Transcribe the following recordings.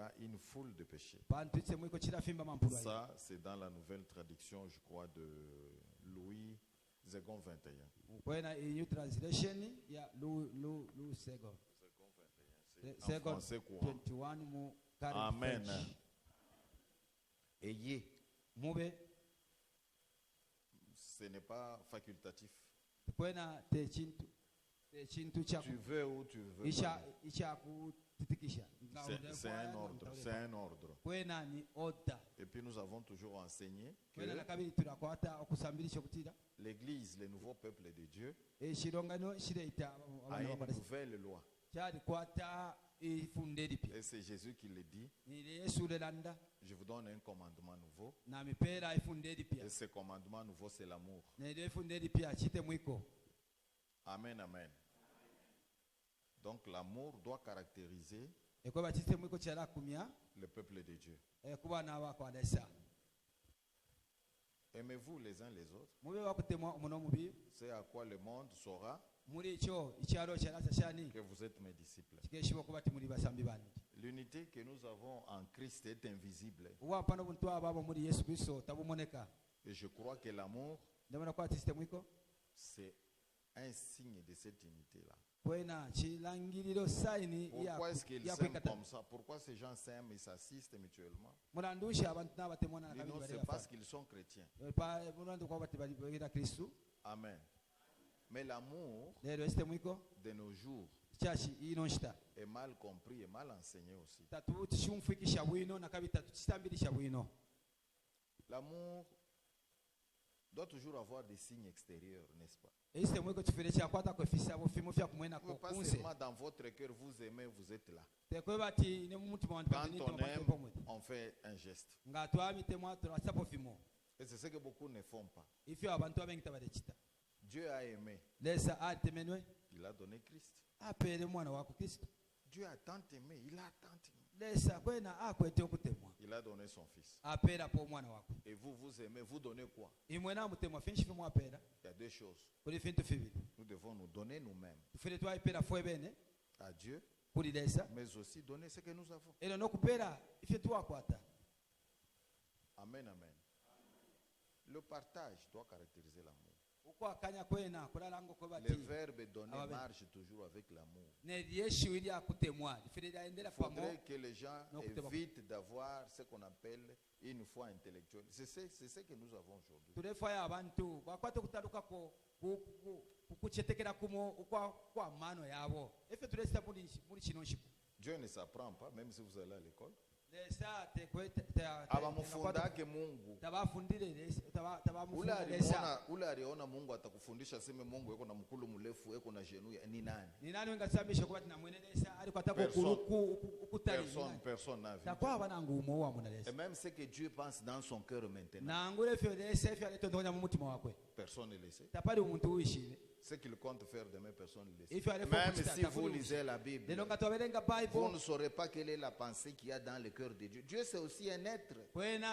couvrira une foule de péchés. Ça, c'est dans la nouvelle traduction, je crois, de Louis II 21. New translation, yeah, Louis Second. C'est en français quoi? 21 Amen. Ayez. Ce n'est pas facultatif. Tu veux ou tu veux pas. C'est un ordre. C'est un ordre. Et puis nous avons toujours enseigné que l'Église, le nouveau peuple de Dieu, a une nouvelle loi. Et c'est Jésus qui le dit. Je vous donne un commandement nouveau. Et ce commandement nouveau, c'est l'amour. Amen, amen. Donc l'amour doit caractériser le peuple de Dieu. Aimez-vous les uns les autres. C'est à quoi le monde saura que vous êtes mes disciples. L'unité que nous avons en Christ est invisible. Et je crois que l'amour, c'est un signe de cette unité-là. Pourquoi est-ce qu'ils s'aiment comme ça? Pourquoi ces gens s'aiment et s'assistent mutuellement? C'est parce qu'ils sont chrétiens. Amen. Mais l'amour de nos jours est mal compris et mal enseigné aussi. L'amour doit toujours avoir des signes extérieurs, n'est-ce pas? Pas seulement dans votre cœur, vous aimez, vous êtes là. Quand on aime, on fait un geste. Et c'est ce que beaucoup ne font pas. Dieu a aimé. Il a donné Christ. Dieu a tant aimé, il a tant aimé. Il a donné son fils. Et vous, vous aimez, vous donnez quoi? Il y a deux choses. Nous devons nous donner nous-mêmes à Dieu, mais aussi donner ce que nous avons. Amen, amen. Le partage doit caractériser l'amour. Le verbe donner marche toujours avec l'amour. Il faudrait que les gens évitent d'avoir ce qu'on appelle une foi intellectuelle. C'est ce que nous avons aujourd'hui. Dieu ne s'apprend pas, même si vous allez à l'école. Abamufundake Mungu. Ule aliona Mungu atakufundisha sema Mungu yuko na mkulu mrefu yuko na jenu ni nani? Personne n'a vu. Et même ce que Dieu pense dans son cœur maintenant. Personne ne le sait. Ce qu'il compte faire demain, personne ne le sait. Même si vous lisez la Bible, vous ne saurez pas quelle est la pensée qu'il y a dans le cœur de Dieu. Dieu, c'est aussi un être. C'est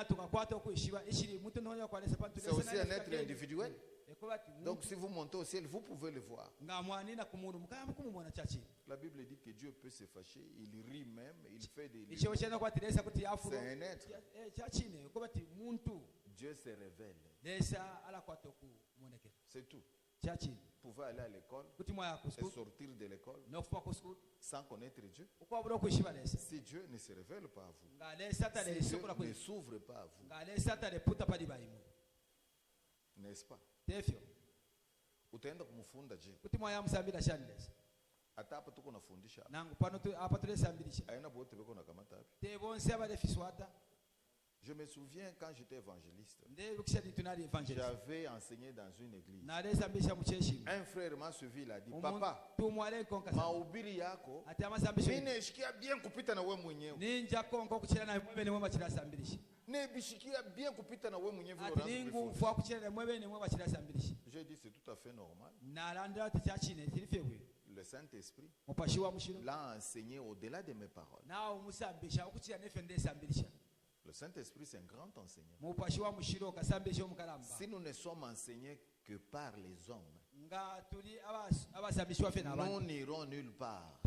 aussi un être individuel. Donc si vous montez au ciel, vous pouvez le voir. La Bible dit que Dieu peut se fâcher, il rit même, il fait des... C'est un être. Dieu se révèle. C'est tout. Vous pouvez aller à l'école et sortir de l'école sans connaître Dieu. Si Dieu ne se révèle pas à vous, si Dieu ne s'ouvre pas à vous, n'est-ce pas? Utaenda kumfunda je? Hata hapa tuko nafundisha. Aina bote beko na kamata hapi. Je me souviens quand j'étais évangéliste, j'avais enseigné dans une église. Un frère m'a suivi, il a dit, papa, mahubiri yako nimeshikia bien kupita na wewe mwenyewe. Nimeshikia bien kupita na wewe mwenyewe. J'ai dit c'est tout à fait normal. Le Saint-Esprit l'a enseigné au-delà de mes paroles. Le Saint-Esprit, c'est un grand enseignant. Si nous ne sommes enseignés que par les hommes, nous n'irons nulle part.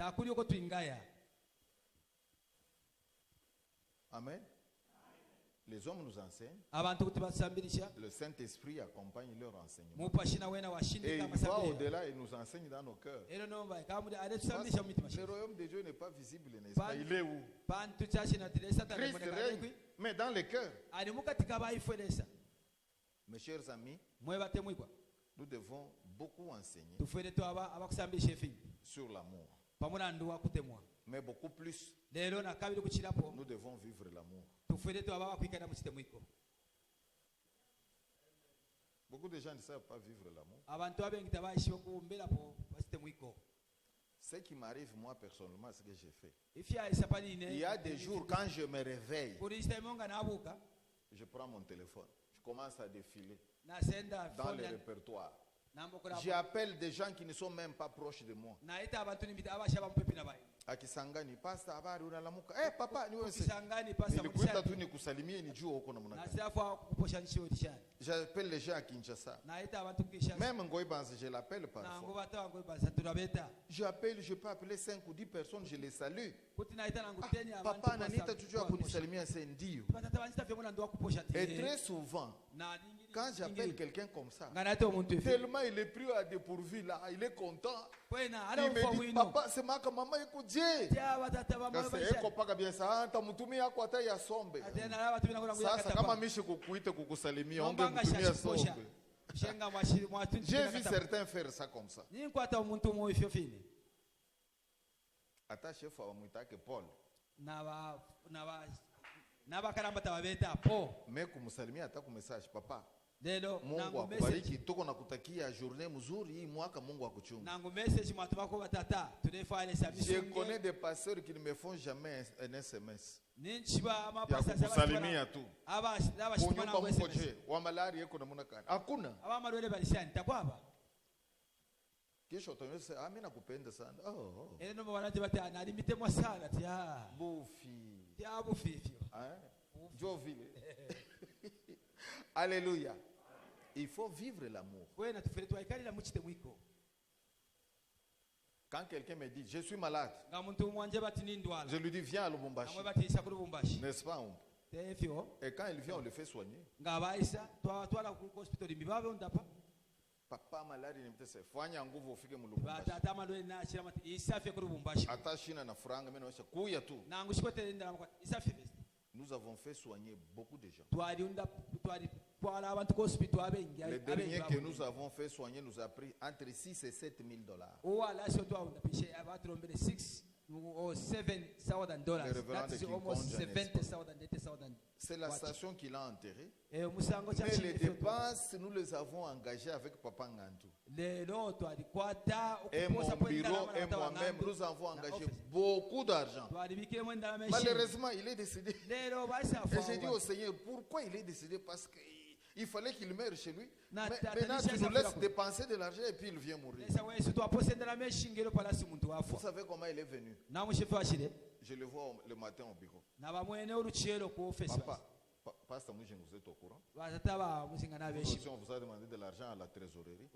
Amen. Les hommes nous enseignent. Le Saint-Esprit accompagne leur enseignement. Et il va au-delà et nous enseigne dans nos cœurs. Le royaume de Dieu n'est pas visible, n'est-ce pas? Il est où? Christ règne, mais dans les cœurs. Mes chers amis, nous devons beaucoup enseigner sur l'amour. Mais beaucoup plus, nous devons vivre l'amour. Beaucoup de gens ne savent pas vivre l'amour. Ce qui m'arrive moi personnellement, ce que j'ai fait. Il y a des jours quand je me réveille, je prends mon téléphone, je commence à défiler dans le répertoire. J'appelle des gens qui ne sont même pas proches de moi. Akisangani pastor habari unalamuka papa ni wewe nilikuita tu nikusalimie nijue uko namna gani. J'appelle les gens à Kinshasa. Même Ngoibanze, je l'appelle parfois. Je peux appeler 5 ou 10 personnes, je les salue. Papa nanita tujua kunisalimia c'est ndio. Et très souvent quand j'appelle quelqu'un comme ça, tellement il est pris à dépourvu là, il est content. Il me dit papa c'est ma maman écoute sasa kama mishi kukuita kukusalimia ungemtumia sombe. J'ai vu certains faire ça comme ça. Ata chef wamwitake Paul mais kumsalimia hata ku message papa Mungu akubariki, tuko nakutakia journée mzuri hii mwaka, Mungu akuchunge. Je connais des pasteurs qui ne me font jamais un SMS. Ya kusalimia tu. Kunyumba mko je, wa malaria yako namna gani? Hakuna. Kisha utanyosa, mimi nakupenda sana. Bufi. Jo vile. Alléluia. Il faut vivre l'amour. Quand quelqu'un me dit, je suis malade, je lui dis, viens à Lubumbashi. N'est-ce pas? Et quand il vient, on le fait soigner. Papa malade, il me dit, fanya nguvu ufike mu Lubumbashi. Ata shina na franga, mimi naosha kuya tu. Nous avons fait soigner beaucoup de gens. Le dernier que nous avons fait soigner nous a pris entre 6 et 7 000 $. C'est la station qu'il a enterrée. Mais les dépenses, nous les avons engagées avec Papa Ngantou. Et mon bureau et moi-même, nous avons engagé beaucoup d'argent. Malheureusement, il est décédé. Et j'ai dit au Seigneur, pourquoi il est décédé? Parce qu'il fallait qu'il meure chez lui. Maintenant, tu nous laisses dépenser de l'argent et puis il vient mourir. Vous savez comment il est venu? Je le vois le matin au bureau. Papa, Pasteur Mouchen, vous êtes au courant? On vous a demandé de l'argent à la trésorerie.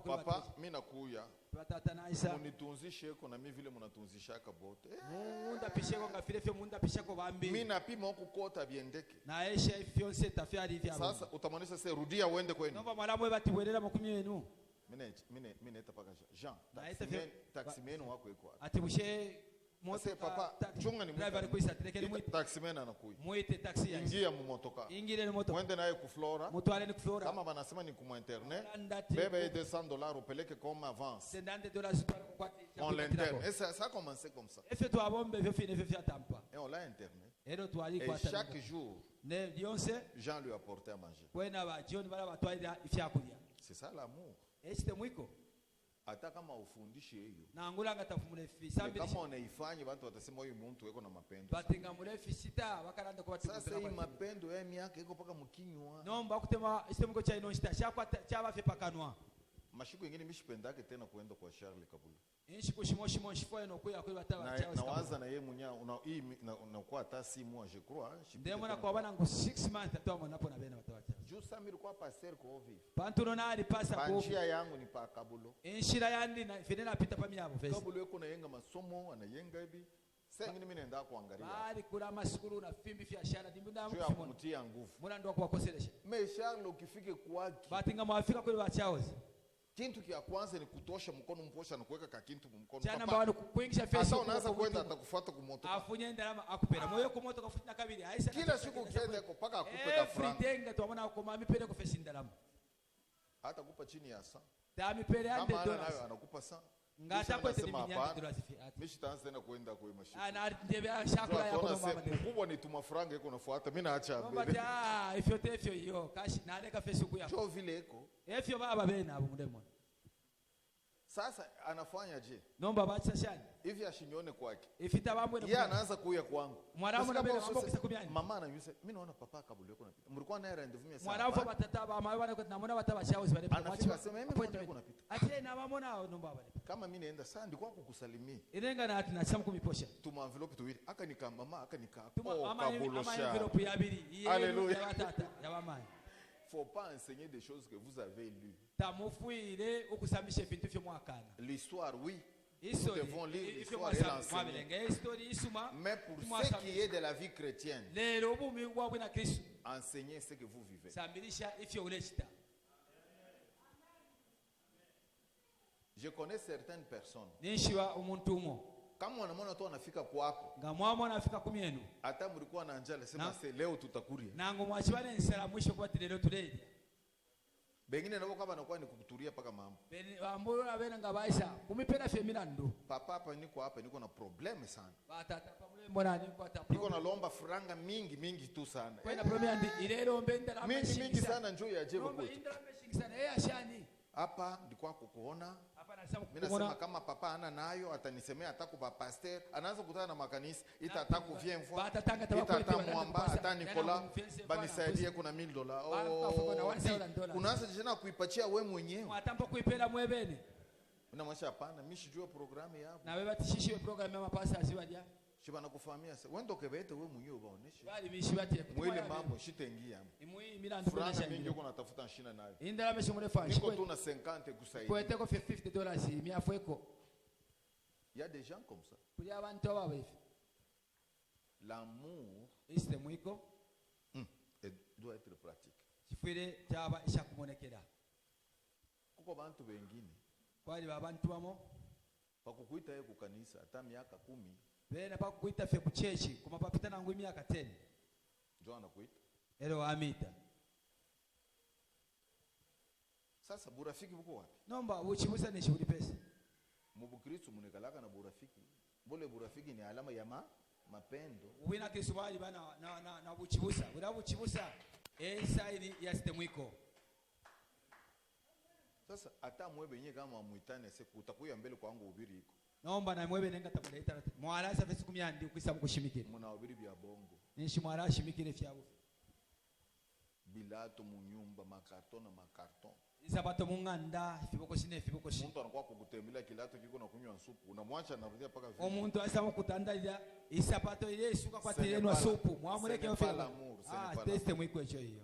Papa, mina kuya. Munitunzi sheko na mivile munatunzi shaka bote. Mina pima kukota biendeke. Sasa utamonesha se rudia uende kwenu. Mine tapaka Jean. Taximeno wako iko. Ase papa chunga ni taximena anakuja. Muite taxi ya. Ingia mu motoka. Mwende naye ku Flora. Kama wanasema ni ku internet. Bebe $200 upeleke comme avance. On l'interne. Et ça a commencé comme ça. Et on l'a interné. Et chaque jour, Jean lui apportait à manger. C'est ça l'amour. Hata kama ufundishe hiyo. Kama unaifanya watu watasema huyu mtu yuko na mapendo. Sasa hii mapendo ya miaka iko paka mkinywa. Naomba kutema isimuko cha inoshita chaba fe pakanwa. Mashiko yengine mishipendake tena kuenda kwa Charles Kabula. Nawaza na yeye mwenyewe unakuwa hata si moi je crois. Ndemo na kwa bana ngo 6 months atoa mnapo na bena watawacha. Jusa mimi kwa pasteur ko ovi. Pantuno na ali pasa ko. Njia yangu ni pa Kabulo. Inshira yandi na fenena pita pa myabo fesi. Kabulo yuko na yenga masomo anayenga hivi. Sengine mimi naenda kuangalia. Bali kula maskuru na fimbi biashara ndimbunda mtu kumtia nguvu. Mwana ndo kuwakoselesha. Mesharlo ukifike kwake. Batinga mwafika kule bachaozi. Kintu kia kwanza ni kutosha mkono mposha na kuweka kakintu mkono. Chana mbawano kuingisha face. Sasa unaanza kwenda atakufuata kumoto. Afunye ndalama akupera. Moyo kumoto kafuta kabili. Haisa. Kila siku ukienda yako paka akupeka franga. Every day tuamona akomami pele ko face ndalama. Hata kupa chini ya saa. Dami pele ande dollars. Kama nayo anakupa saa. Ngata kwete minyanya dollars fi. Mishi taanza tena kwenda kwa mashine. Ana ndebe shakula yako no mama. Kubwa ni tuma franga yako unafuata. Mimi naacha mbele. Mbata ifyo tefyo hiyo. Kashi na aleka face ku yako. Jo vile eko. Ifyo baba bena abo mudemo. Sasa anafanya je? Nomba bacha shani. Hivi ashinyone kwake. Ifita bamwe na. Yeye anaanza kuya kwangu. Mwaramu na bela mambo kisa kubyani. Mama na yuse, mimi naona papa kabuli yako napita. Mlikuwa naye rendezvous mia sana. Mwaramu batata ba mawe bana namona bataba shaozi bale. Anafika sema mimi naona yako napita. Ati na bamona nomba bale. Kama mimi naenda sana ndiko kukusalimia. Irenga na atina chamu kumiposha. Tuma envelope tuwili. Aka nika mama aka nika. Ama envelope ya bili. Alléluia. Ya batata ya bamai. Faut pas enseigner des choses que vous avez lues. Tamufuire ukusambisha ibintu byo mwakana. L'histoire oui. Nous devons lire l'histoire et l'enseigner. Mais pour ce qui est de la vie chrétienne, enseignez ce que vous vivez. Je connais certaines personnes. Kama wanamwona tu anafika kwako. Ngamwamo anafika kumienu. Hata mlikuwa na njala sema leo tutakuria. Nango mwachibane nsala mwisho kwa leo tuledi. Bengine nabo kaba nakuwa ni kukuturia paka mambo. Ambolo abena ngabaisha kumipenda femina ndo. Papa hapa niko na problem sana. Batata pamule mbona niko ata. Niko na lomba franga mingi tu sana. Kwa na problem andi ilero mbenda la mingi sana njoo ya jebo kwetu. Indra meshingi sana yeye ashani. Hapa ndiko kukuona. Hapa nasema mimi nasema kama papa ana nayo atanisemea atakupa pasteur anaanza kukutana na makanisa itataku vient fois itatamwamba hata Nicolas banisaidie kuna $1000 unaanza tena kuipatia wewe mwenyewe mwatampa kuipenda mwebeni unamwasha hapana mimi sijui programu yako na wewe batishishi programu ya mapasa asiwaje shiba nakufahamia sasa wewe ndo kebete wewe mwenyewe baoneshe bali mishibati mwili mambo shitengia imui mila ndo kuonesha mingi uko natafuta shina nayo indala meshimule fashi niko tu na 50 kusaidia kwa eteko $50 miafweko il y a des gens comme ça kuli abantu aba hivi l'amour iste mwiko doit être pratique sifire taba ishakumonekera kuko bantu bengine kwali babantu bamo pakukuita yeye kukanisa hata miaka 10 bena pakukuita fe kuchechi kumapapita nangu miaka 10 ndio anakuita ero amita sasa burafiki buko wapi nomba uchibusa ni shughuli pesa mubukristo munekalaka na burafiki bole burafiki ni alama ya mapendo wina kiswali bana na buchibusa buchibusa saini ya stemwiko sasa hata mwebe yenyewe kama muitane siku utakuya mbele kwangu ubiri iko naomba na mwebe nenga tabuleta mwala sa fesi 10 ukisa mkushimikire muna ubiri bya bongo nishi mwala shimikire fyabo bilato munyumba makarton isabato munganda fiboko shine mtu anakuwa kukutembelea kilato kiko na kunywa supu unamwacha anarudia paka vile omuntu asaba kutandalira isabato ile suka kwa tirenwa supu mwamuleke ofela teste mwiko echo hiyo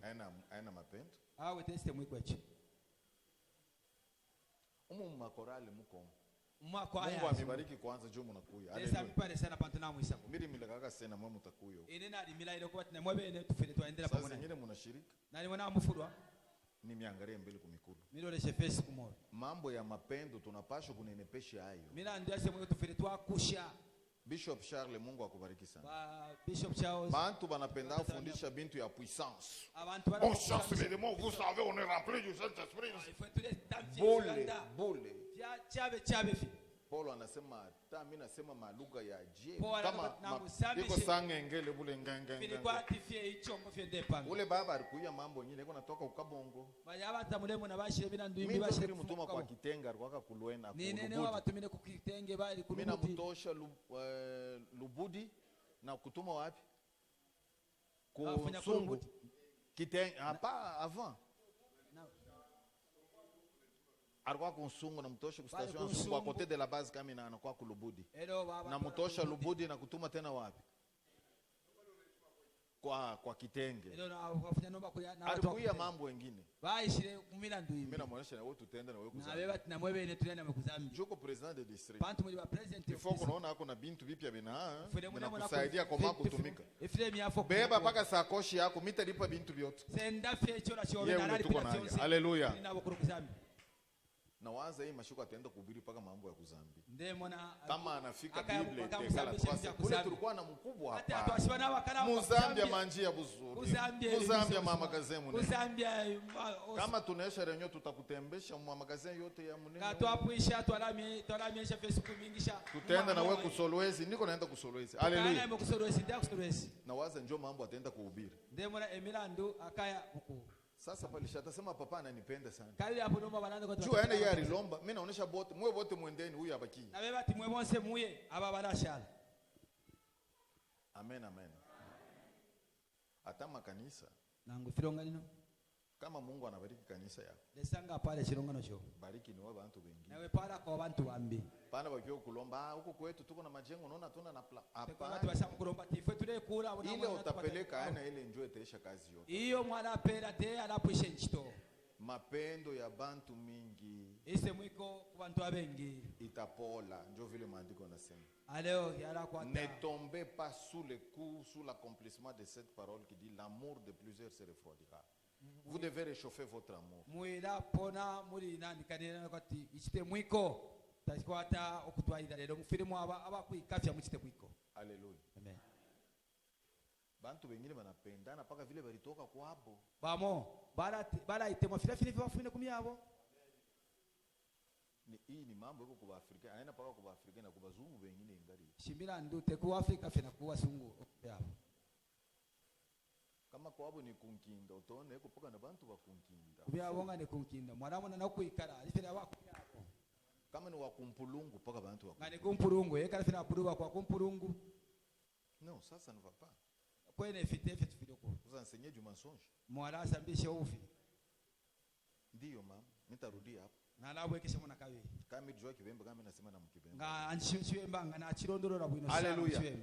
aina mapendo awe teste mwiko echo makorale muko mwako aya Mungu amebariki kwanza juu mnakuya haleluya mpare sana pantana mwisa mimi milaka sana mwe mtakuyo inena alimila ile kwa tena mwebe ile tufile tuendelea pamoja sasa nyingine mnashiriki na niona mfurwa nimiangalie mbele kumikulu milole chefesi kumoyo mambo ya mapendo tunapaswa kunenepesha hayo mila ndio sema tufile twakusha Bishop Charles Mungu akubariki sana. Bishop Charles. Bantu banapenda kufundisha bintu ya puissance. Abantu bana. On chasse les démons, vous savez, on est rempli du Saint-Esprit. Il faut tous les temps. Bole. Chabe. Paulo anasema hata mimi nasema malugha ya je kama iko sangengele bule nganga. Bilikuwa tifie hicho mfie depa. Ule baba alikuya mambo nyingine iko natoka ukabongo. Bayaba tamulemo na bashire bina ndwimbi bashire mimi mtuma kwa kitenga alikuwa kulwena. Nene wabatumine ku kitenge bali kulubudi. Mimi namtosha lubudi na kutuma wapi? Kusungu. Kitenge pas avant. Alikuwa kunsungu na mtosha kustation sungu kwa kote de la base kama ina anakuwa kulubudi. Na mtosha lubudi na kutuma tena wapi? kwa kitenge. Alikuya mambo wengine. Mimi namuonesha na wewe tutenda na wewe kuzambi. Joko president de district. Ifo kunaona hako na bintu vipya kusaidia kwa mako kutumika. Beba paka sakoshi yako mitalipa bintu vyote. Haleluya. Na waza hii mashuka ataenda kuhubiri paka mambo ya kuzambi. Kama anafika Biblia itekala kwa kule tulikuwa na mkubwa hapa. Muzambia manjia buzuri. Muzambia mama kazemu. Kama tunaesha renyo tutakutembesha mama kazemu yote ya munene. Katuapuisha twalamiesha Facebook mingisha. Tutaenda na wewe kusolwezi, niko naenda kusolwezi. Haleluya. Na waza njoo mambo ataenda kuhubiri. Ndemona Emilandu akaya huku. Sasa pale shatasema papa ananipenda sana. Kali hapo noma banando kwa. Juu aende yari lomba, mimi naonesha bote, mwe bote mwendeni huyu abaki. Na beba timwe bonse muye aba barashala. Amen amen. Hata makanisa. Nangu fironga lino. Kama Mungu anabariki kanisa yako. Lesanga pale chirongano cho. Bariki ni wao bantu wengi. Nawe para kwa bantu bambi. Pana bakyo kulomba huko kwetu tuko na majengo unaona tuna na hapa. Watu washamu kulomba tifwe tule kula ile utapeleka ana ile njoo itaisha kazi yote. Iyo mwana pera te anapuisha nchito. Mapendo ya bantu mingi. Ise mwiko kwa bantu abengi. Itapola njoo vile maandiko yanasema. Aleo yala kwa. Ne tombez pas sous le coup sous l'accomplissement de cette parole qui dit l'amour de plusieurs se refroidira. Vous devez réchauffer votre amour. Muira pona muri nani kanena kwati ichite mwiko takwata okutwaida lero mufirimu aba kuikafya muchite mwiko. Haleluya. Amen. Bantu wengine wanapendana paka vile balitoka kwabo. Bamo bara itemwa filafili vafune kumyabo. Hii ni mambo yako kwa Afrika, aina paka kwa Afrika na kwa bazungu wengine ingali. Shimbira ndute kwa Afrika fina kwa sungu yabo. Kama kwa abo ni kunkinda utone eko paka na bantu ba kunkinda. Kubya bonga ni kunkinda mwaramona na kuikara alifira wako yako. Kama ni wa kumpulungu paka bantu wako. Ngani kumpulungu eka fina puruba kwa kumpulungu. Non, ça ne va pas. Kwene fite fidoko. Vous enseignez du mensonge. Mwara sambisha ufi. Ndio mama, nitarudia hapo. Na labwe kisha mwana kawe. Kama ndio kibembe kama nasema na mkibembe. Nga anchiwemba nga na chirondorora bwino sana. Haleluya.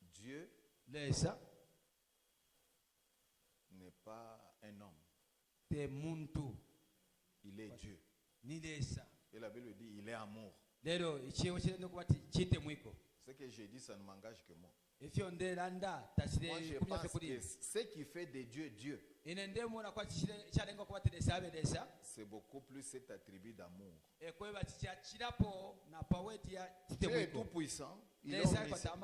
Dieu Lesa n'est pas un homme. Te muntu. Il est Dieu. Ni lesa. Et la Bible dit il est amour. Lero ichiwo chirendo kubati chite mwiko. Ce que j'ai dit ça ne m'engage que moi. Moi je pense que ce qui fait de Dieu Dieu, c'est beaucoup plus cet attribut d'amour. Dieu est tout puissant. Il est omniscient.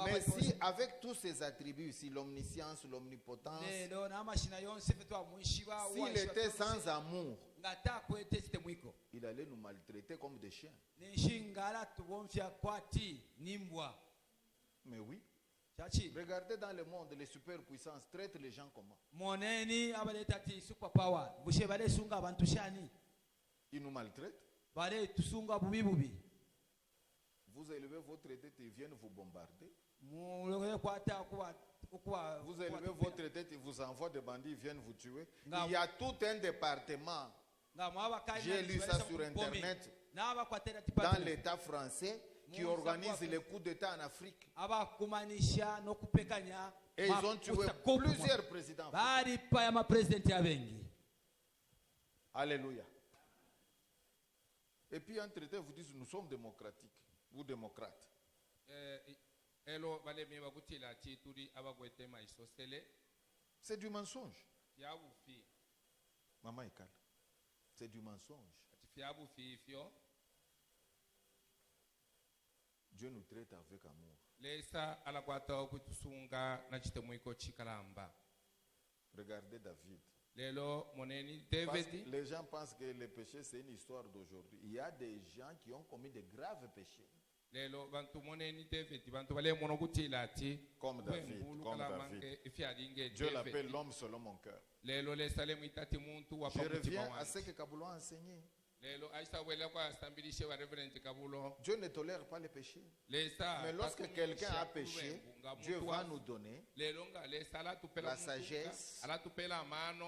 Mais si avec tous ces attributs, si l'omniscience, l'omnipotence, s'il était sans amour, il allait nous maltraiter comme des chiens. Mais oui. Regardez dans le monde, les superpuissances traitent les gens comment? Ils nous maltraitent. Vous élevez votre tête, ils viennent vous bombarder. Vous élevez votre tête, ils vous envoient des bandits, ils viennent vous tuer. Il y a tout un département. J'ai lu ça sur Internet. Dans l'État français, qui organise les coups d'État en Afrique. Et ils ont tué plusieurs présidents. Alléluia. Et puis entre-temps, vous dites, nous sommes démocratiques. Vous démocrates. C'est du mensonge. Maman est calme. C'est du mensonge. Dieu nous traite avec amour. Regardez David. Les gens pensent que le péché c'est une histoire d'aujourd'hui. Il y a des gens qui ont commis de graves péchés. Comme David. Dieu l'appelle l'homme selon mon cœur. Je reviens à ce que Kaboulou a enseigné. Dieu ne tolère pas les péchés. Mais lorsque quelqu'un a péché, Dieu va nous donner la sagesse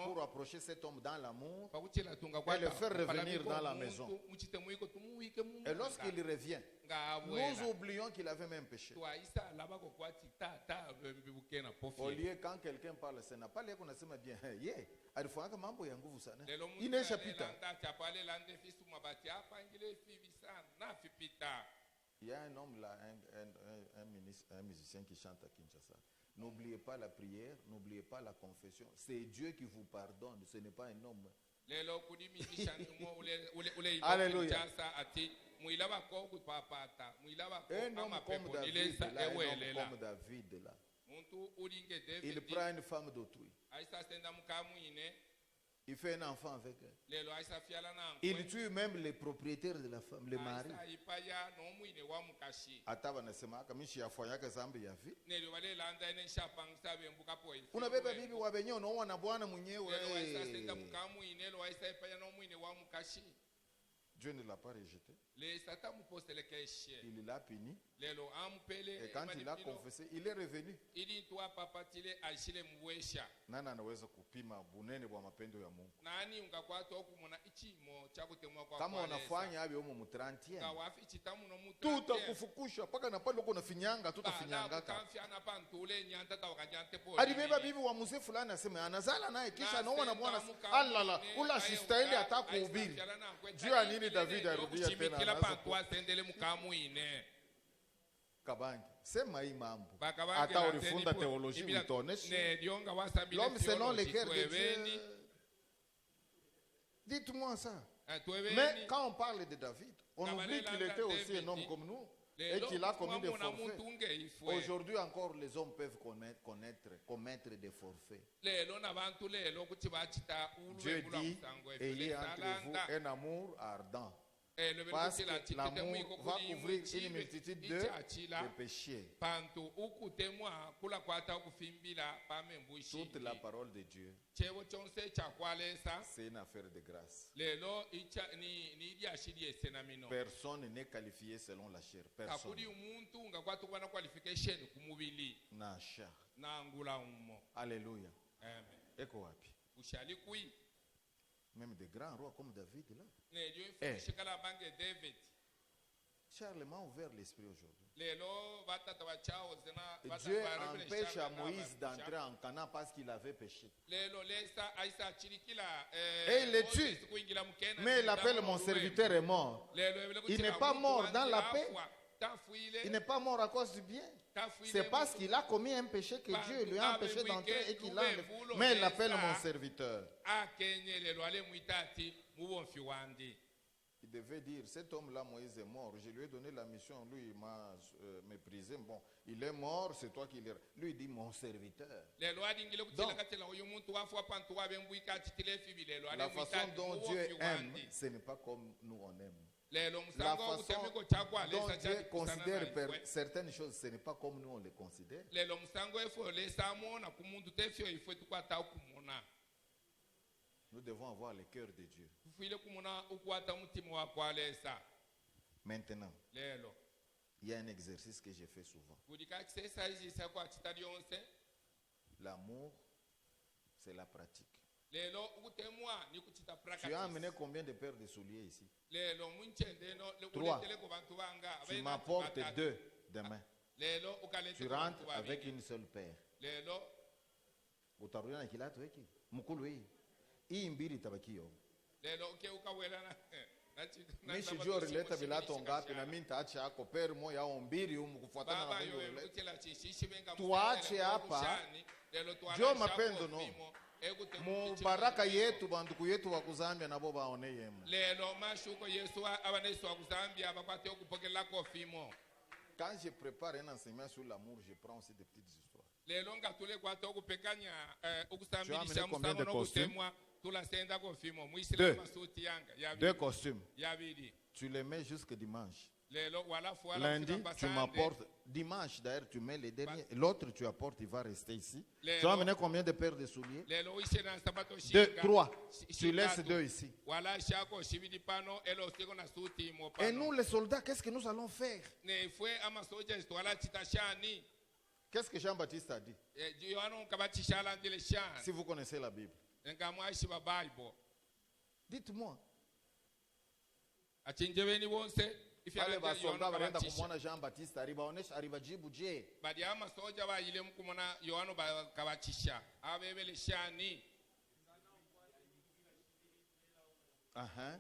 pour approcher cet homme dans l'amour et le faire revenir dans la maison. Et lorsqu'il revient, nous oublions qu'il avait même péché. Au lieu, quand quelqu'un parle, ce n'a pas l'air qu'on a sema bien. Il n'est chapitre. Il y a un homme là, un musicien qui chante à Kinshasa. N'oubliez pas la prière, n'oubliez pas la confession. C'est Dieu qui vous pardonne, ce n'est pas un homme. Alléluia. Un homme comme David là. Il prend une femme d'autrui. Il fait un enfant avec elle. Il tue même les propriétaires de la femme, les maris. Unabeba bibi wa benye unaoa na bwana mwenyewe. Dieu ne l'a pas rejeté. Il l'a puni. Et quand il a confessé, il est revenu. Nani anaweza kupima bunene bwa mapendo ya Mungu? Kama unafanya hapo humo mutrantia, tutakufukusha paka na pale uko nafinyanga, tutafinyangaka. Alibeba bibi wa mzee fulani aseme anazala naye kisha anaona na bwana alala ula sistahili atakuhubiri. Jua nini David arudia tena Kabangi. Sema hii mambo. Hata ulifunda teolojia utaonesha. L'homme selon les cœurs de Dieu. Dites-moi ça. Mais quand on parle de David, on oublie qu'il était aussi un homme comme nous et qu'il a commis des forfaits. Aujourd'hui encore, les hommes peuvent commettre des forfaits. Dieu dit, ayez entre vous un amour ardent. Parce que l'amour va couvrir une multitude de péchés. Toute la parole de Dieu, c'est une affaire de grâce. Personne n'est qualifié selon la chair. Personne. Alléluia. Et quoi? Même des grands rois comme David là. Charles m'a ouvert l'esprit aujourd'hui. Dieu empêche à Moïse d'entrer en Canaan parce qu'il avait péché. Et il le tue. Mais il appelle mon serviteur est mort. Il n'est pas mort dans la paix. Il n'est pas mort à cause du bien. C'est parce qu'il a commis un péché que Dieu lui a empêché d'entrer et qu'il a enlevé. Mais il appelle mon serviteur. Il devait dire, cet homme-là, Moïse est mort. Je lui ai donné la mission, lui, il m'a méprisé. Bon, il est mort, c'est toi qui l'as. Lui, il dit, mon serviteur. Donc, la façon dont Dieu aime, ce n'est pas comme nous on aime. La façon dont Dieu considère certaines choses, ce n'est pas comme nous on les considère. Nous devons avoir le cœur de Dieu. Maintenant, il y a un exercice que j'ai fait souvent. L'amour, c'est la pratique. Tu as amené combien de paires de souliers ici? 3. Tu m'apportes 2 demain. Tu rentres avec une seule paire. Mishijua rileta vilato ngapi na mimi nitaacha yako peri moja au mbili kufuatana na Mungu. Tuache hapa. Jo mapendo no. Mubaraka yetu banduku yetu wa kuzambia nabo baone yema. Lelo mashuko Yesu abanesu wa kuzambia abakwate okupokela kofimo. Quand je prépare un enseignement sur l'amour, je prends aussi des petites histoires. Lelo ngatule kwate okupekanya okusambilisha musango no kutemwa tula senda kofimo muisila masuti yanga. 2 costumes. Tu les mets jusqu'à dimanche. Lundi, tu m'apportes. Dimanche, d'ailleurs, tu mets les derniers. L'autre, tu apportes, il va rester ici. Tu vas amener combien de paires de souliers? 2, 3. Tu laisses 2 ici. Et nous, les soldats, qu'est-ce que nous allons faire? Qu'est-ce que Jean-Baptiste a dit? Si vous connaissez la Bible. Dites-moi. Wale basolda walienda kumwona Jean-Baptiste alibaonesha alibajibu je? Badi ama soja baile mkumona Yohano bakabachisha. Abebeleshani. Aha.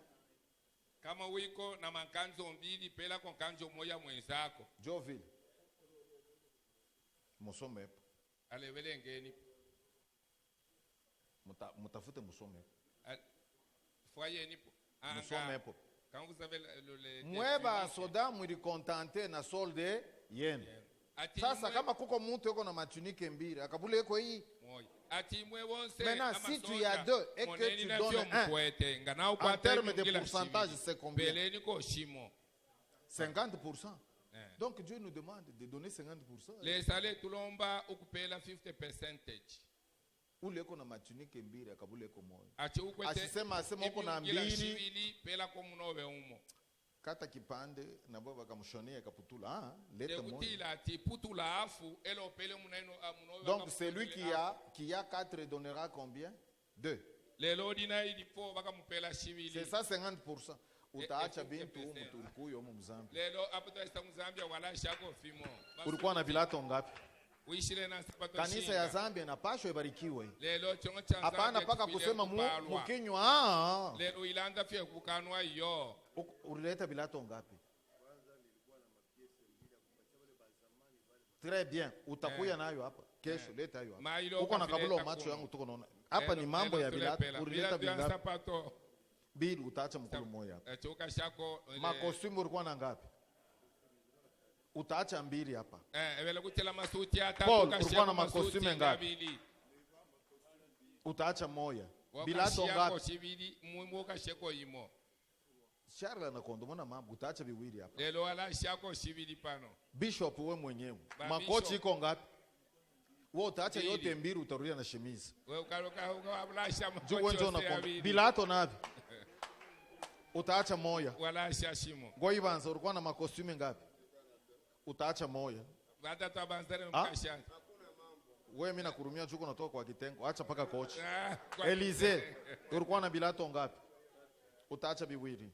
Kama wiko na makanzo mbili pela kwa kanzo moja mwenzako. Joville. Musome. Alebele ngeni. Mutafute musome. Foye nipo. Musome hapo. Quand vous avez mweba soda mwili kontante na solde yenu. Sasa kama kuko mtu yuko na matunike mbili akabule yuko hii. Maintenant si tu y as 2 et que tu donnes 1 en termes de pourcentage c'est combien? 50%. Donc Dieu nous demande de donner 50%. Les salaires tulomba ukupela 50%. Ule uko na matunike mbili akabule yuko moja. Asisema uko na mbili pela kwa mnove umo. Kata kipande na baba kamshonia kaputula leta moja. Donc celui qui a 4 donnera combien? 2. C'est ça 50%. Utaacha bintu mtukuyo huko Mzambia. Ulikuwa na vilato ngapi? Kanisa ya Zambia inapaswa ibarikiwe. Hapana paka kusema mkinywa. Lelo ilanda fia kukanwa hiyo. Ulileta bilato ngapi? Très bien. Utakuya nayo hapa. Kesho leta hiyo hapa. Uko na kabula macho yangu tuko naona. Hapa ni mambo ya bilato. Ulileta bilato. Bili utaacha mkulu moja hapa. Makostumu ulikuwa na ngapi? Utaacha mbili hapa. Paul, ulikuwa na makostume ngapi? Utaacha moja. Bilato ngapi? Charles na kondomona mambo utaacha viwili hapa. Lelo wala shako shibili pano. Bishop wewe mwenyewe. Makochi iko ngapi? Wewe utaacha yote mbili utarudia na shemizi. Wewe ukaablasha makochi. Wewe ndio unakonda. Bilato napi? Utaacha moja. Wala shashimo. Ngoibanza ulikuwa na makostume ngapi? Utaacha moja. Baada tabanzare mkashanga. Wewe mimi nakurumia chuko natoka kwa kitengo. Acha paka coach. Elize, ulikuwa na bilato ngapi? Utaacha biwili.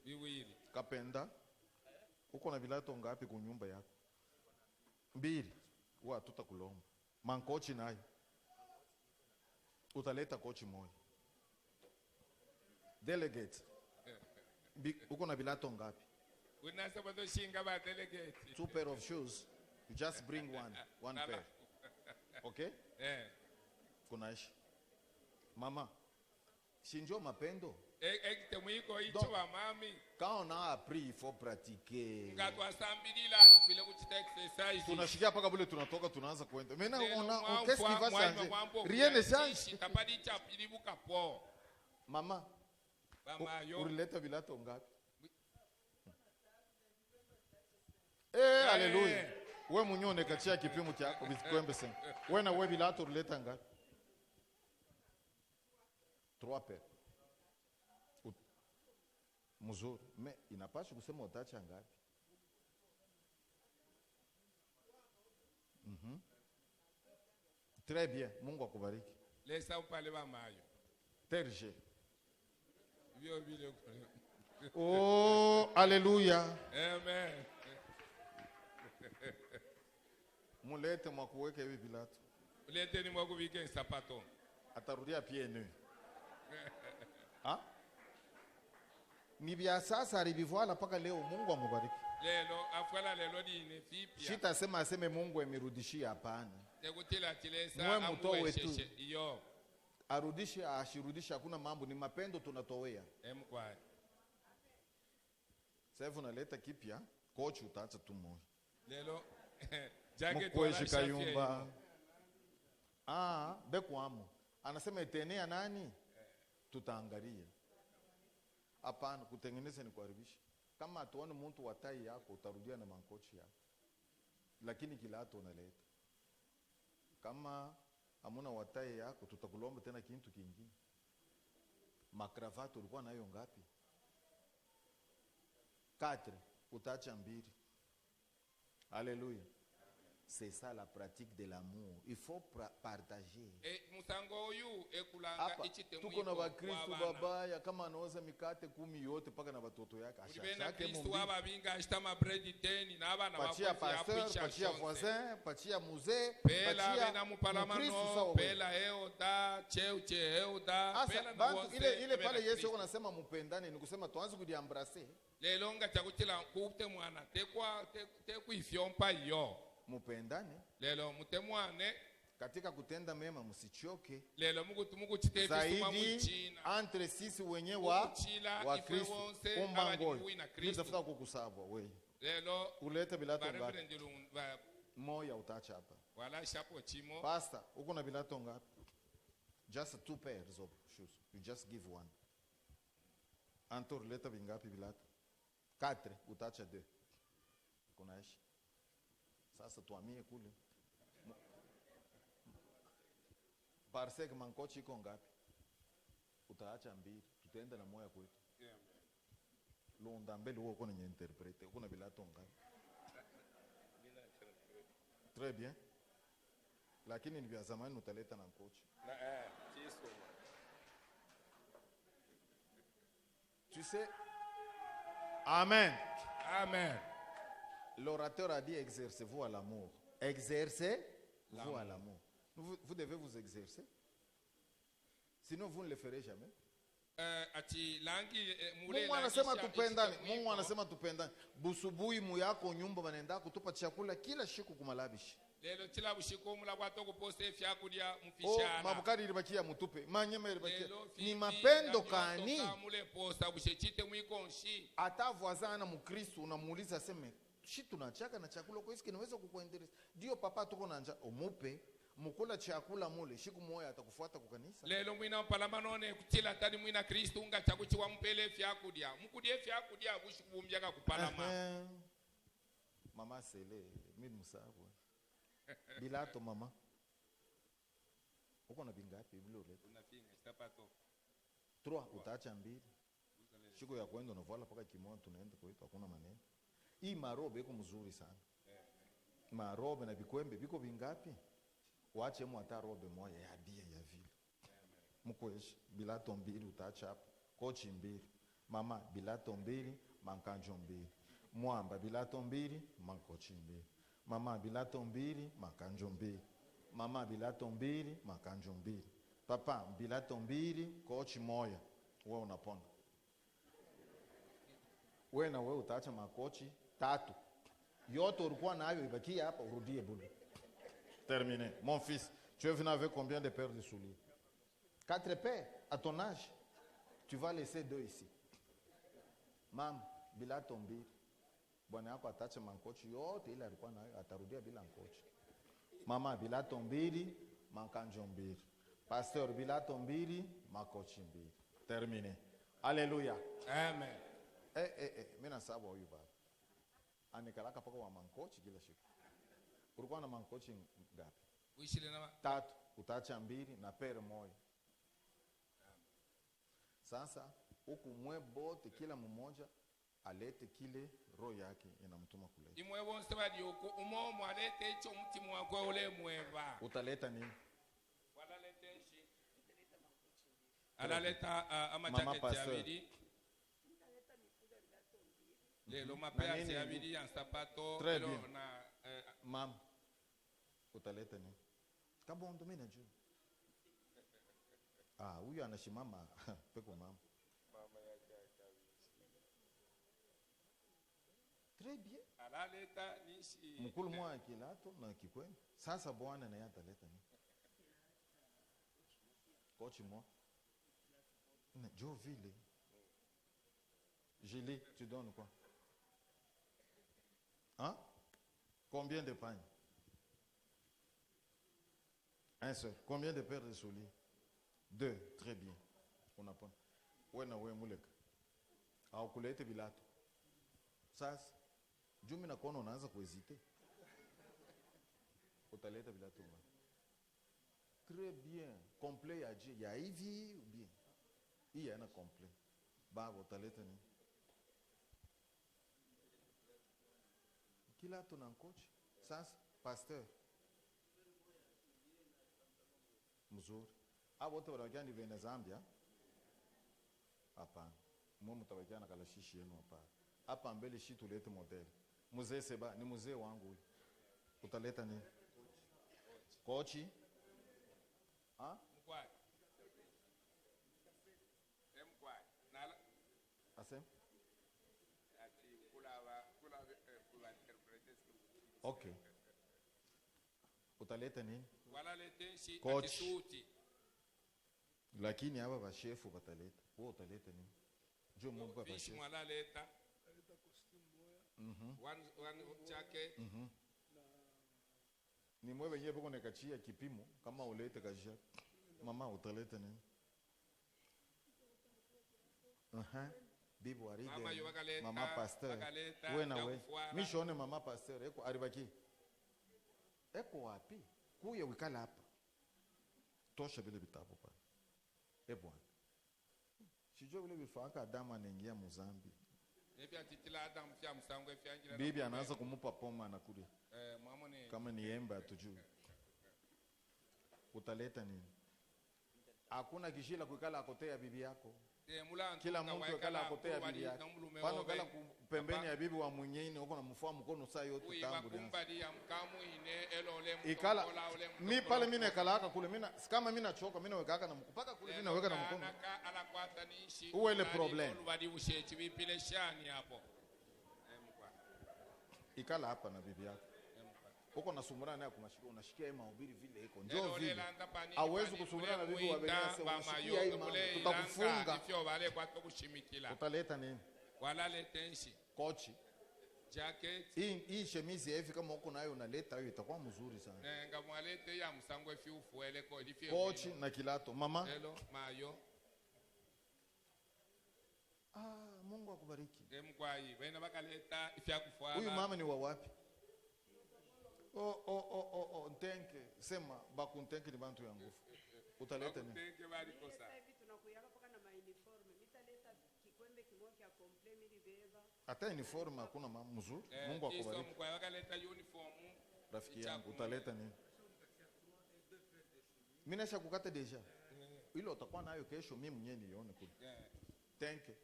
Kapenda. Uko na bilato ngapi kwa nyumba yako? Mbili. Wewe tutakulomba. Mankochi naye. Utaleta kochi moja. Delegate. Uko na bilato ngapi? Delegate. 2 pair of shoes. You just bring one pair. Okay? Kunaishi. Mama. Shinjo mapendo. Donc, quand on a appris, il faut pratiquer. Tunashikia paka bule tunatoka tunaanza kwenda. Maintenant qu'est-ce qui va changer? Rien ne change. Mama. Ulileta bilato ngapi? Haleluya. Wewe mwenyewe kachia kipimo chako bikwembe sana. Wewe na wewe bilato ulileta ngapi? 3 paires. Mzuri, mais inapaswa kusema utaacha ngapi? Très bien, Mungu akubariki. Lesa upale ba mayo. Terje. Oh, alléluia. Amen. Mulete mwakuweke hivi bilato. Mulete ni mwakuweke sapato. Atarudia pieds nus. Ni vya sasa alivivala paka leo. Mungu amubariki. Lelo afala lelo ni vipi? Shita sema aseme Mungu amirudishia hapana. Tekutila tilesa amuwe tu. Iyo. Arudishe ashirudishe hakuna mambo ni mapendo tunatowea. Kwa. Sasa unaleta kipya, coach utaacha tu moja. Lelo jacket wala kayumba. Bekwamo. Anasema itenea nani? Tutaangalia. Hapana kutengeneza ni kuharibisha. Kama tuone mtu wa tai yako utarudia na mankochi yako. Lakini kilato unaleta. Kama hamuna wa tai yako tutakulomba tena kitu kingine. Makravati ulikuwa nayo ngapi? 4 utaacha 2. Alléluia. C'est ça la pratique de l'amour. Il faut partager. Tuko na Wakristo babaya kama anauza mikate 10 yote paka na watoto yake ashashake pachia pasteur, pachia voisin, pachia muzee, pachia Mkristo pela euda cheuche euda pela bantu ile pale Yesu anasema mpendane ni kusema tuanze kudiambrase. Lelo ngachakutila kupte mwana tekwa ifyompa yo. Mupendane. Lelo mutemwane. Katika kutenda mema msichoke. Lelo mugu chitete suma mchina. Entre sisi wenye wa Kristo. Umbango. Nitafuta kukusabwa wewe. Lelo ulete bilato ngapi? Moya utacha hapa. Wala shapo chimo. Pastor, uko na bilato ngapi? Just 2 pairs of shoes. You just give one. Antor leta bingapi bilato? 4 utacha 2. Kunaishi. Sasa tuamie kule. Parsek mankochi iko ngapi? Utaacha 2. Tutaenda na moya kwetu. Londa mbele uko kwenye interprete. Uko na bilato ngapi? Très bien. Lakini ni vya zamani utaleta na kochi. Tu sais. Amen. Amen. L'orateur a dit exercez-vous à l'amour. Exercez-vous à l'amour. Vous devez vous exercer. Sinon vous ne le ferez jamais. Mungu anasema tupendane. Mungu anasema tupendane. Busubuhi muyako nyumba wanaenda kutupa chakula kila siku kumalabishi. Lelo chila bushiko mula kwa toko poste fyakulia mfishana. Mabukari ilibakia mutupe. Manyema ilibakia. Ni mapendo kani? Mule posta bushechite mwikonshi. Ata voisin na Mkristo unamuuliza sema shi tunachaka na chakula kwa hiski naweza kukuendeleza. Ndio papa tuko na njaa umupe mukula chakula mule siku moja atakufuata kwa kanisa. Lelo mwina mpalama none kutila tani mwina Kristo unga chakuchiwa mpele fyakudia. Mukudie fyakudia bushikumbyaga kupalama. Mama sele mimi msabu. Bilato mama. Uko na bingapi bilo leta? Unafinga sitapato. 3 utaacha 2. Siku ya kwenda unavala paka kimoja tunaenda kwetu hakuna maneno. Hii marobe iko mzuri sana. Marobe na bikwembe biko bingapi? Waache mu hata robe moja ya bia ya vile. Mkoeshi bilato 2 utaacha hapo. Kochi 2. Mama bilato 2, mankanjo 2. Mwamba bilato 2, mankochi 2. Mama bilato 2, mankanjo 2. Mama bilato 2, mankanjo 2. Papa bilato 2, kochi moja. Wewe unapona. Wewe na wewe utaacha makochi 3. Yote ulikuwa nayo ibakia hapa urudie bure. Terminé. Mon fils, tu es venu avec combien de paires de souliers? 4 paires à ton âge. Tu vas laisser 2 ici. Mam, bila tombi. Bwana yako ataacha mankochi yote ile alikuwa nayo atarudia bila mankochi. Mama bila tombili, mankanjo 2. Pasteur bila tombili, makochi 2. Terminé. Alléluia. Amen. Mimi nasabu huyu baba. Anikalaka paka wa mankochi kila siku. Ulikuwa na mankochi ngapi? Uishile na 3, utaacha 2 na pere moja. Sasa huku mwe bote kila mmoja alete kile roho yake inamtuma kuleta. Imwe bonse bali uko umomo alete icho mtimu wako ule mweva. Utaleta nini? Wala lete nshi. Analeta amachake chabidi. Lelo mapea chabidi ya sapato lelo na mam. Utaleta nini? Kabondo mimi najua. Huyu anashimama peko mama. Mama yake akawishi. Très bien. Analeta nishi. Mkulu mwa kilato na kikwenu. Sasa bwana naye ataleta nini? Coach moi. Jo vile. Julie, tu donnes quoi? Hein? Combien de pains? Un seul. Combien de paires de souliers? 2. Très bien. On apprend. Ouais na ouais mulek. Au kulete bilato. Sasa jumi na kono unaanza kuhesite. Utaleta bila tuma. Très bien. Complet ya je. Ya hivi ou bien. Hii yana complet. Baba utaleta ni. Kila tuna coach. Sasa pasteur. Mzuri. Wote wanawakia ni vene Zambia. Hapana. Mwe mtawakia na kalashishi yenu hapa. Hapa mbele shi tulete model. Mzee Seba ni mzee wangu. Utaleta ni kochi. Ha? Mkwai. Mkwai. Nala. Asem? Ati kula Okay. Utaleta nini? Wala lete shi atisuti. Lakini hapa ba shefu bataleta. Wewe utaleta nini? Jo mumba ba shefu. Wala leta. One jacket. Ni mwe wenyewe poko nekachia kipimo kama ulete kajia. Mama utaleta nini? Bibi waride. Mama pasteur. Wewe na wewe. Mishone mama pasteur eko aribaki. Eko wapi? Kuye wikala hapa. Tosha vile vitabu pa. Bwana. Sijua vile vifaka Adamu anaingia Mozambi. Bibi anaanza kumupa poma anakulia. Kama ni embe atujui. Utaleta nini? Hakuna kishila kuikala akotea bibi yako. Kila mtu akala akotea bibi yake. Pano kala pembeni ya bibi wa mwenyeini uko na mfua mkono saa yote tangu ikala mi pale mimi nakala haka kule mimi kama mimi nachoka mimi naweka haka na mpaka kule mimi naweka na mkono uwe ile problem ikala hapa na bibi yako uko nasumurana naye kumashika unashikia mahubiri vile iko njoo vile hauwezi kusumurana na bibi wa Benasa unashikia hii tutakufunga utaleta nini wala letenshi kochi jacket hii shemizi hivi kama uko nayo unaleta hiyo itakuwa mzuri sana ngamwalete ya msangwe fiufu eleko ilifio kochi na kilato mama hello mayo Mungu akubariki mkwai wena bakaleta ifya kufuana huyu mama ni wa wapi ntenke sema bakuntenke ni bantu ya nguvu utaleta nini ntenke bali kosa hata uniform hakuna mzuri Mungu akubariki mkwai wakaleta uniform rafiki yangu utaleta nini mimi nasha kukata deja ile utakuwa nayo kesho mimi mwenyewe nione kule tenke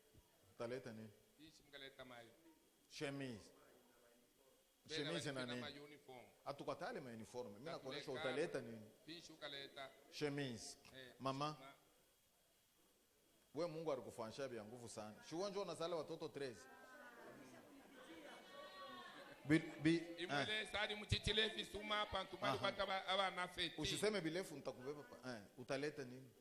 utaleta nini hichi mkaleta mayo chemise na nini atukatale ma uniform mimi nakuonesha utaleta nini hichi ukaleta chemise mama wewe Mungu alikufanisha vya nguvu sana shiwanja unazala watoto 13 imwele sadi mchichile fisuma hapa ntumali kwa abana feti usiseme bilefu nitakubeba utaleta nini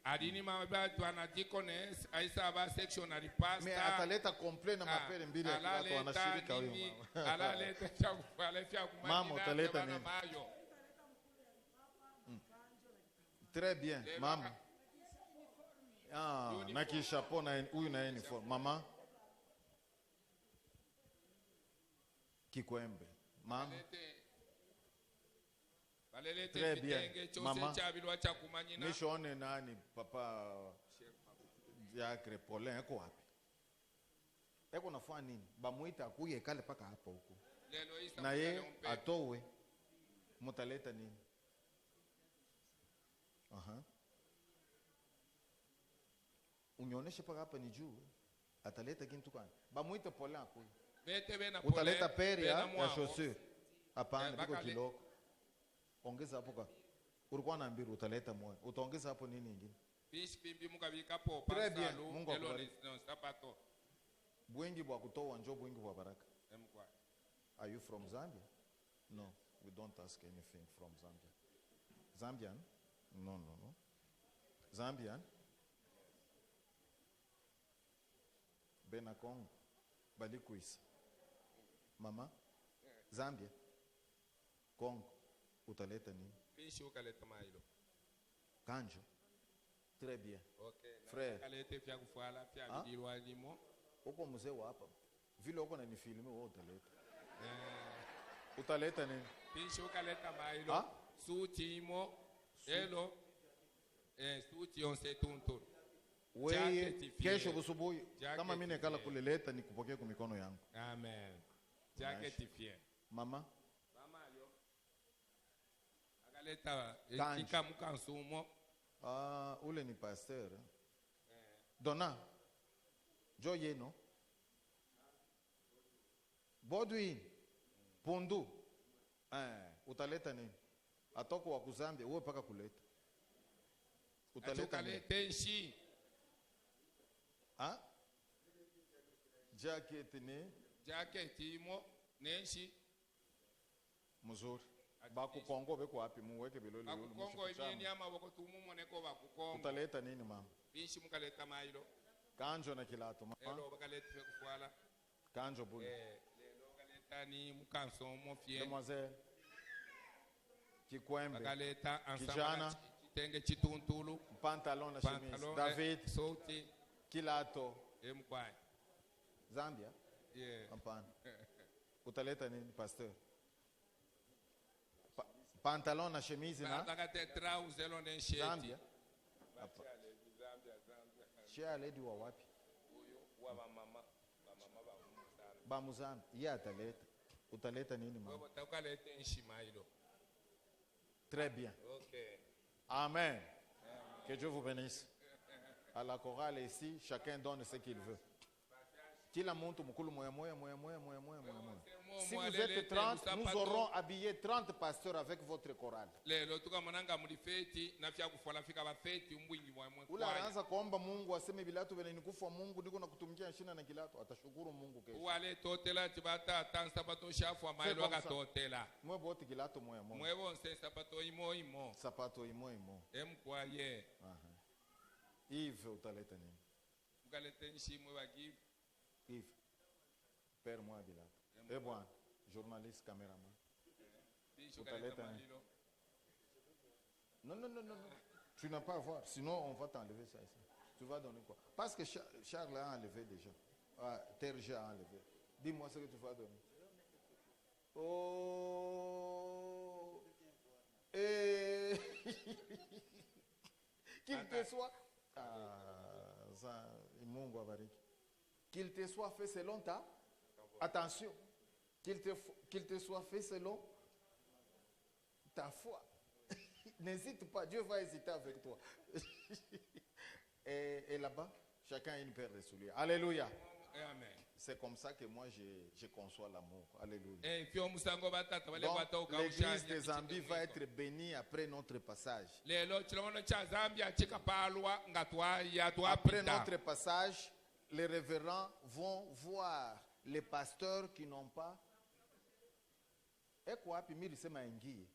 adini mabatu anadikones aisa aba sectionary pastor me ataleta complain na mapere mbili ya watu wanashirika huyo mama alaleta chakufale fya kumani mama utaleta nini très bien mama na kisha pona huyu na uniform mama kikwembe mama très bien mama nishone nani papa Jacques Paulin eko wapi eko nafanya nini bamuita akuye kale paka hapa huko na ye atowe mutaleta nini unyoneshe paka hapa ni juu ataleta kintu kwani bamuita Paulin akuye utaleta peri ya chaussure hapana biko kiloko ongeza hapo kwa ulikuwa na mbili utaleta moja utaongeza hapo nini nyingine bimbi mukabika po pasalu Mungu akubariki bwengi bwa kutoa njoo bwengi bwa baraka are you from Zambia no we don't ask anything from Zambia Zambian no Zambian Bena Congo balikuisa mama Zambia Congo utaleta nini fishi ukaleta mailo kanjo Très bien. Okay. Frère. Hein? Uko mzee wa hapa. Vile uko na ni filme wewe utaleta. Utaleta nini? Pisho kaleta mailo. Suti imo. Hello. Suti onse tuntu. Wewe kesho busubuhi kama mimi nekala kuleleta nikupokea kwa mikono yangu. Amen. Jacket fie. Mama? Mama yo. Akaleta mukansumo. Ule ni pasteur. Donna. Joye no. Bodwin. Pundu. Utaleta nini? Atoko wa kuzambia uwe paka kuleta. Utaleta nshi. Jacket ni? Jacket imo nenshi. Mzuri. Bakukongo beko wapi muweke biloli. Bakukongo imeni ama wako tumuneko bakukongo. Utaleta nini mama? Bishi mukaleta mailo. Kanjo na kilato mama. Elo bakaleta kufuala. Kanjo buli. Lelo bakaleta ni mukansomo fie. Demoiselle. Kikwembe. Bakaleta kijana. Kitenge chituntulu. Pantalon na chemise. David. Sauti. Kilato. Mkwai. Zambia? Yeah. Hapana. Utaleta nini pasteur? Pantalon na chemise na? Bakaleta trouser on den sheti. Zambia? Shea lady wa wapi? Wa mama. Ba muzambi. Yeye ataleta. Utaleta nini mama? Wewe utakaleta nshimailo. Très bien. Okay. Amen. Que Dieu vous bénisse. À la chorale ici, chacun donne ce qu'il veut. Kila muntu mukulu moya. Si vous êtes 30, nous aurons habillé 30 pasteurs avec votre chorale. Ula anaanza kuomba Mungu aseme bilatu vile nikufa Mungu niko nakutumikia shina na kilato atashukuru Mungu kesho. Wale totela tibata tansa bato shafu amailo akatotela. Mwe bote kilato moya. Mwe bonse sapato imo. Sapato imo. Mkwaye. Yves utaleta nini? Ukaleta nshimwe wa give. Yves. Père moi bilato. Bwana, journaliste, caméraman. Utaleta nini? Non. Tu n'as pas à voir. Sinon, on va t'enlever ça ici. Tu vas donner quoi? Parce que Charles a enlevé déjà. Terge a enlevé. Dis-moi ce que tu vas donner. Oh. Et qu'il te soit. Qu'il te soit fait selon ta. Attention. Qu'il te soit fait selon ta foi. N'hésite pas, Dieu va hésiter avec toi. Et là-bas, chacun a une paire de souliers. Alléluia. Amen. C'est comme ça que moi je conçois l'amour. Alléluia. Donc l'église des Zambies va être bénie après notre passage. Après notre passage, les révérends vont voir les pasteurs qui n'ont pas. Ekwa pimiri sema ingie.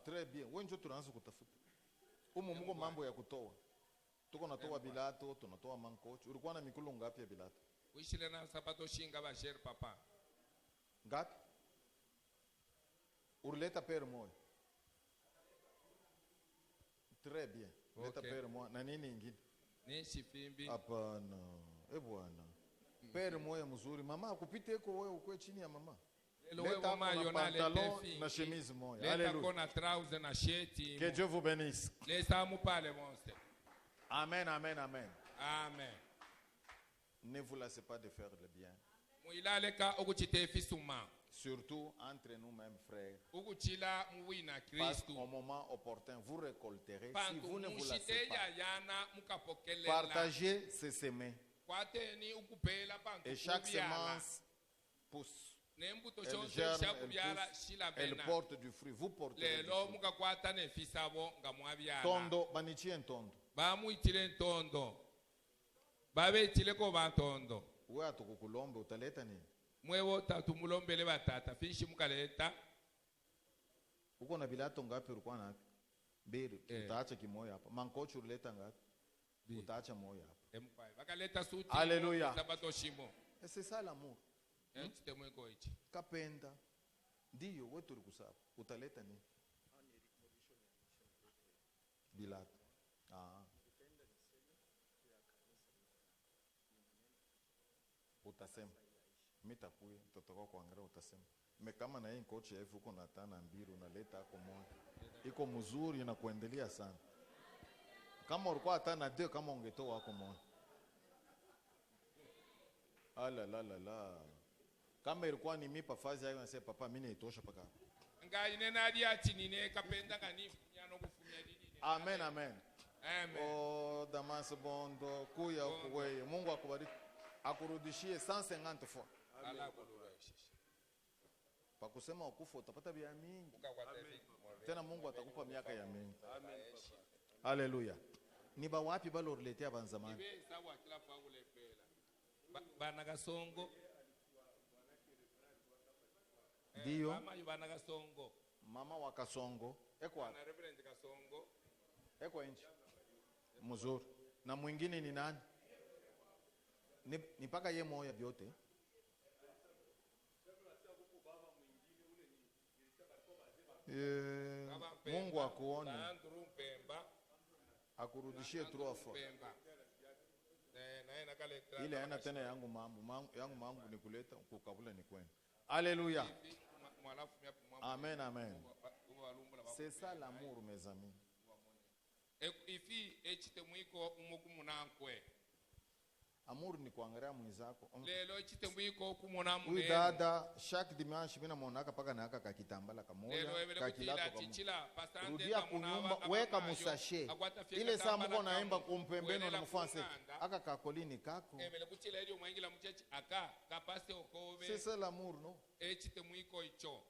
Très bien. Wenjo tunaanza kutafuta. Mungu mambo ya kutoa. Tuko natoa bilato, tunatoa mankochi. Ulikuwa na mikulu ngapi ya bilato? Uishile na sapato shinga ba sher papa. Ngapi? Urleta père moi. Très bien. Leta père moi. Na nini ingine? Ni shifimbi. Hapana. Bwana. Père moi mzuri. Mama akupite ko wewe ukwe chini ya mama. Leta pantalon na chemise moya. Alléluia. Que Dieu vous bénisse. Amen, amen, amen. Amen. Ne vous laissez pas de faire le bien. Surtout entre nous-mêmes, frères. Parce qu'au moment opportun, vous récolterez. Si vous ne vous laissez pas. Partagez, c'est s'aimer. Et chaque semence pousse. Elle germe, elle porte du fruit. Vous portez du fruit. Tondo, banichie ntondo. Bamuitile ntondo. Babetile ko bantondo. Wewe atukukulombe utaleta nini? Mwewo tatumulombele batata fishi mukaleta. Uko na bilato ngapi ulikuwa na? Mbili. Utaacha kimoja hapa. Mankochi uleta ngapi? Utaacha moja hapa. Bakaleta suti. Alléluia. Sabato shimo. Et c'est ça l'amour. Kapenda. Ndiyo wewe tulikusaba. Utaleta nini? Bilato. Ah. Utasema. Mitakuya, tutakuwa kuangalia utasema. Kama na hii coach ya uko na tana mbili unaleta hapo moja. Iko mzuri na kuendelea sana. Kama ulikuwa tana 2 kama ungetoa hapo moja. Ala la la la. Kama ilikuwa ni mipa fazi yake nasema papa mimi naitosha paka. Ngai nena hadi ati nine kapenda kanifu nyano kufumia dini. Amen amen. Amen. Oh Damas Bondo kuya kuwe. Mungu akubariki. Akurudishie 150 fois. Amen. Pa kusema ukufa utapata vya mingi. Tena Mungu atakupa miaka ya mingi. Amen. Haleluya. Ni ba wapi balo uletea banzamani? Ibe sawa kila pangu lepela. Bana Kasongo. Dio. Mama yubana Kasongo. Mama wa Kasongo. Eko na Reverend Kasongo. Eko nchi. Mzuri. Na mwingine ni nani? Ni paka ye moya byote. Mungu akuone. Akurudishie 3 fois. Ile ana tena yangu mambo ni kuleta kukabula ni kwenda. Alléluia. Amen amen. C'est ça l'amour mes amis. Ifi echite mwiko umukumunakwe. Amour ni kuangalia mwenzako. Lelo echite mwiko kumona munene. Huyu dada chaque dimanche mimi namuonaka paka na aka kitambala kamoja kakilato kamoja. Rudia kunyumba weka musashe. Ile saa mko naimba kumpembeno na mfanse aka kakolini kako. Emele kuchila elio mwangila mchechi aka kapase okove. C'est ça l'amour non? Echite mwiko icho.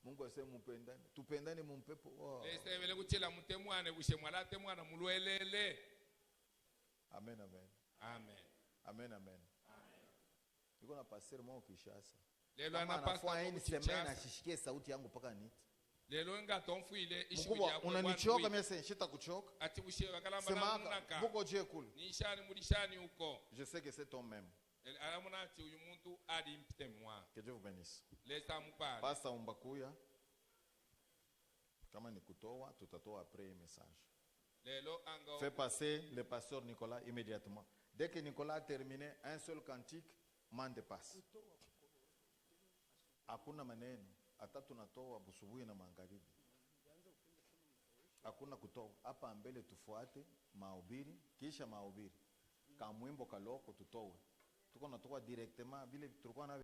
Mungu asema mpendane. Tupendane mumpepo. Wow. Ese emele kuchila mutemwane bushemwala temwana mulwelele. Amen amen. Amen. Amen amen. Niko na pastor mwa Kishasa. Lelo ana pastor une semaine ashishikie sauti yangu paka niti. Lelo ngatomfuile ishibidi yako. Unanichoka mimi sasa shita kuchoka. Ati bushewa kalamba na munaka. Buko je kule. Nishani mulishani uko. Je sais que c'est ton même. Alamuna ati uyu muntu ali mpite mwa. Que Dieu vous bénisse. Lesa mpale. Pasta umbakuya. Kama ni kutoa tutatoa après message. Lelo anga. Fais passer le pasteur Nicolas immédiatement. Dès que Nicolas a terminé un seul cantique, mande passe. Hakuna maneno, hata tunatoa busubuhi na magharibi. Hakuna kutoa. Hapa mbele tufuate mahubiri, kisha mahubiri. Kamwimbo kaloko tutoe. Tuko natoa directement vile tulikuwa na